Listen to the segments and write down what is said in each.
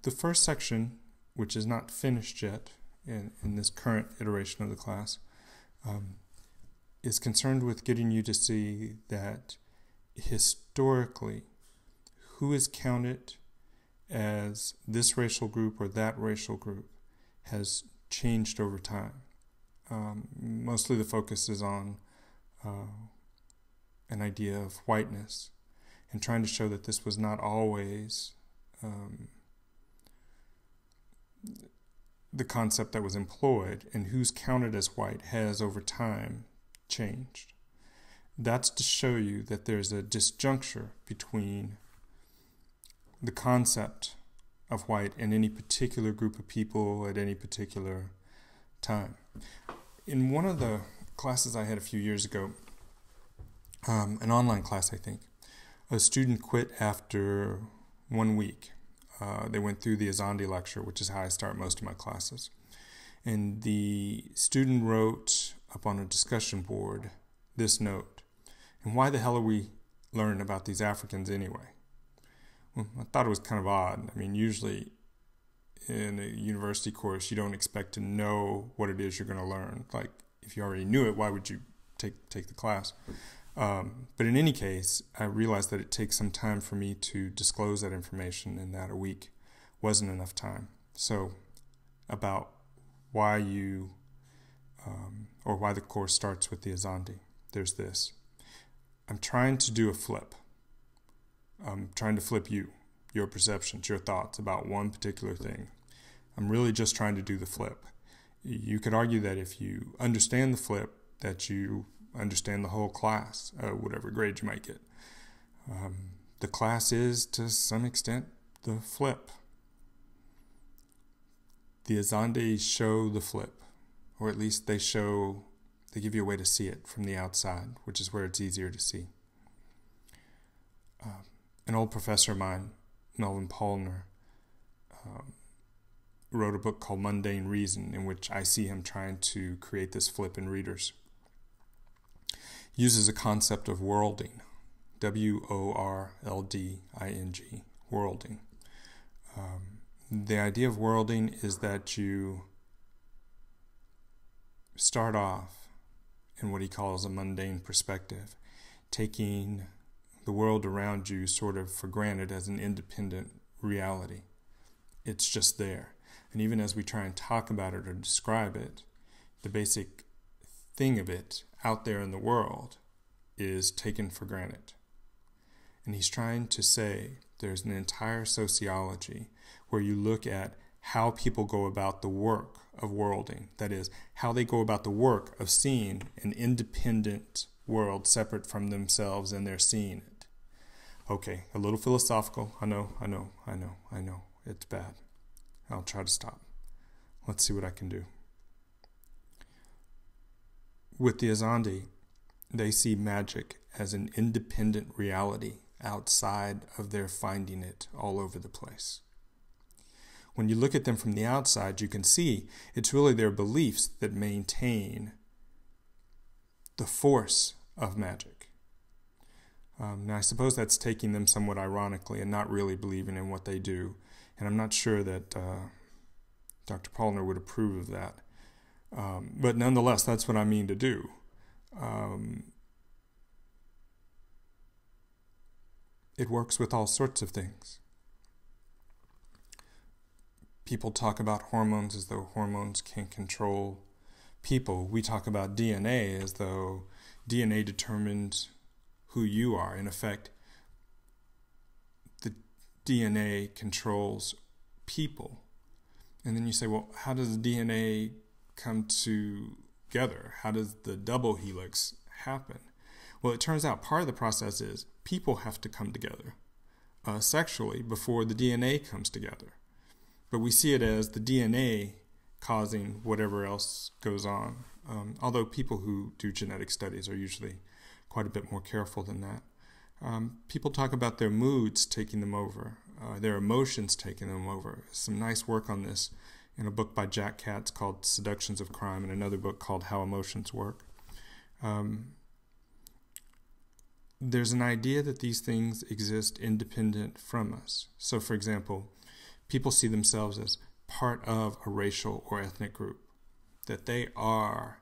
The first section, which is not finished yet in this current iteration of the class, is concerned with getting you to see that historically, who is counted as this racial group or that racial group has changed over time. Mostly the focus is on an idea of whiteness and trying to show that this was not always the concept that was employed, and who's counted as white has over time changed. That's to show you that there's a disjuncture between the concept of white and any particular group of people at any particular time. In one of the classes I had a few years ago, an online class I think, a student quit after 1 week. They went through the Azandi lecture, which is how I start most of my classes. And the student wrote up on a discussion board this note: and why the hell are we learning about these Africans anyway? Well, I thought it was kind of odd. I mean, usually in a university course, you don't expect to know what it is you're going to learn. Like, if you already knew it, why would you take the class? But in any case, I realized that it takes some time for me to disclose that information, and that a week wasn't enough time. So about why why the course starts with the Azandi, there's this. I'm trying to do a flip. I'm trying to flip your perceptions, your thoughts about one particular thing. I'm really just trying to do the flip. You could argue that if you understand the flip, that you understand the whole class, whatever grade you might get. The class is, to some extent, the flip. The Azandi show the flip, or at least they give you a way to see it from the outside, which is where it's easier to see. An old professor of mine, Melvin Pollner, wrote a book called Mundane Reason, in which I see him trying to create this flip in readers. He uses a concept of worlding, W-O-R-L-D-I-N-G, worlding. The idea of worlding is that you start off in what he calls a mundane perspective, taking the world around you sort of for granted as an independent reality. It's just there. And even as we try and talk about it or describe it, the basic thing of it out there in the world is taken for granted. And he's trying to say there's an entire sociology where you look at how people go about the work of worlding. That is, how they go about the work of seeing an independent world separate from themselves, and they're seeing it. Okay, a little philosophical. I know. It's bad. I'll try to stop. Let's see what I can do. With the Azandi, they see magic as an independent reality outside of their finding it all over the place. When you look at them from the outside, you can see it's really their beliefs that maintain the force of magic. Now, I suppose that's taking them somewhat ironically and not really believing in what they do, and I'm not sure that Dr. Pollner would approve of that. But nonetheless, that's what I mean to do. It works with all sorts of things. People talk about hormones as though hormones can control people. We talk about DNA as though DNA determines who you are. In effect, the DNA controls people. And then you say, well, how does DNA come together? How does the double helix happen? Well, it turns out part of the process is people have to come together sexually before the DNA comes together. But we see it as the DNA causing whatever else goes on. Although people who do genetic studies are usually quite a bit more careful than that. People talk about their moods taking them over, their emotions taking them over. Some nice work on this in a book by Jack Katz called Seductions of Crime, and another book called How Emotions Work. There's an idea that these things exist independent from us. So, for example, people see themselves as part of a racial or ethnic group, that they are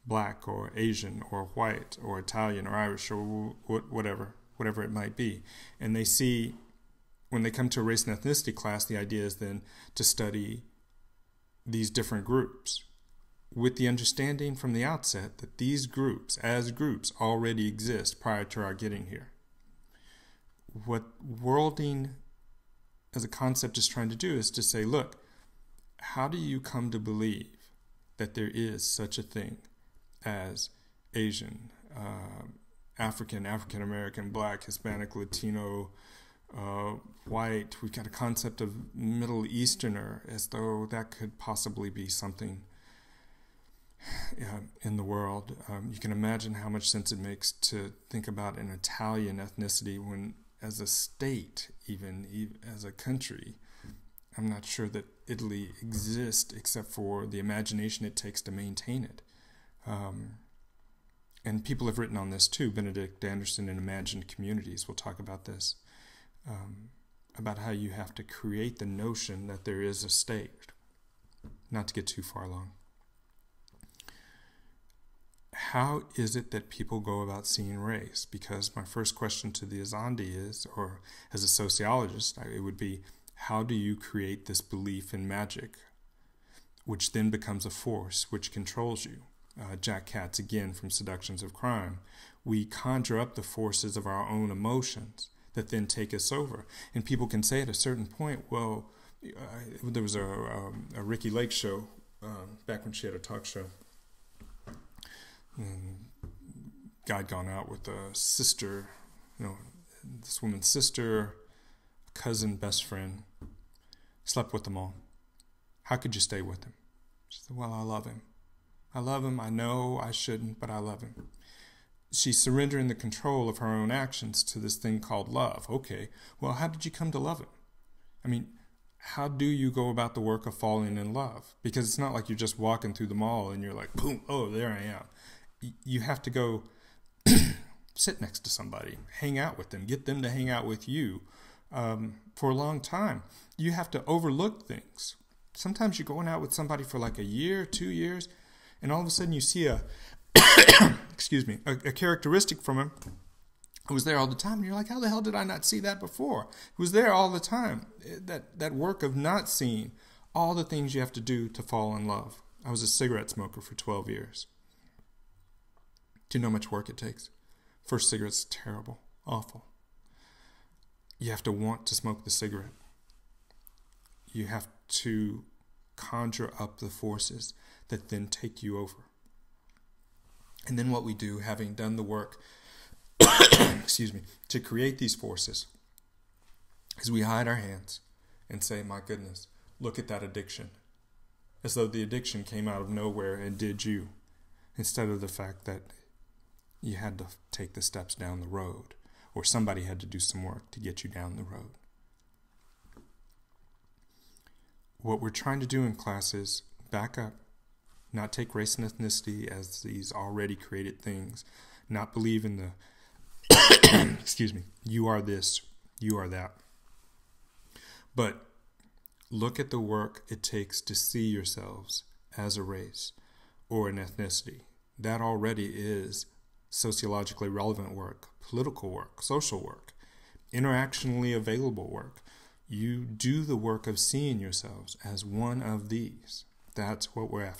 black or Asian or white or Italian or Irish or whatever it might be. And they see, when they come to a race and ethnicity class, the idea is then to study these different groups with the understanding from the outset that these groups, as groups, already exist prior to our getting here. What worlding as a concept is trying to do is to say, look, how do you come to believe that there is such a thing as Asian, African, African-American, Black, Hispanic, Latino, white? We've got a concept of Middle Easterner, as though that could possibly be something in the world. You can imagine how much sense it makes to think about an Italian ethnicity when, as a state, even as a country, I'm not sure that Italy exists except for the imagination it takes to maintain it. And people have written on this too. Benedict Anderson in Imagined Communities will talk about this, about how you have to create the notion that there is a state. Not to get too far along. How is it that people go about seeing race? Because my first question to the Azandi is, or as a sociologist, it would be, how do you create this belief in magic, which then becomes a force which controls you? Jack Katz, again, from Seductions of Crime. We conjure up the forces of our own emotions that then take us over. And people can say at a certain point, well, there was a Ricky Lake show back when she had a talk show. And guy had gone out with a sister, this woman's sister, cousin, best friend, slept with them all. How could you stay with him? She said, well, I love him. I love him. I know I shouldn't, but I love him. She's surrendering the control of her own actions to this thing called love. Okay, well, how did you come to love him? I mean, how do you go about the work of falling in love? Because it's not like you're just walking through the mall and you're like, boom, oh, there I am. You have to go sit next to somebody, hang out with them, get them to hang out with you for a long time. You have to overlook things. Sometimes you're going out with somebody for like a year, 2 years, and all of a sudden you see a characteristic from him who was there all the time, and you're like, how the hell did I not see that before? It was there all the time. That work of not seeing all the things you have to do to fall in love. I was a cigarette smoker for 12 years. Do you know how much work it takes? First cigarette's terrible, awful. You have to want to smoke the cigarette. You have to conjure up the forces that then take you over. And then what we do, having done the work, to create these forces, is we hide our hands and say, my goodness, look at that addiction. As though the addiction came out of nowhere and did you, instead of the fact that you had to take the steps down the road, or somebody had to do some work to get you down the road. What we're trying to do in class is back up, not take race and ethnicity as these already created things, not believe in the, you are this, you are that. But look at the work it takes to see yourselves as a race or an ethnicity. That already is sociologically relevant work, political work, social work, interactionally available work. You do the work of seeing yourselves as one of these. That's what we're after.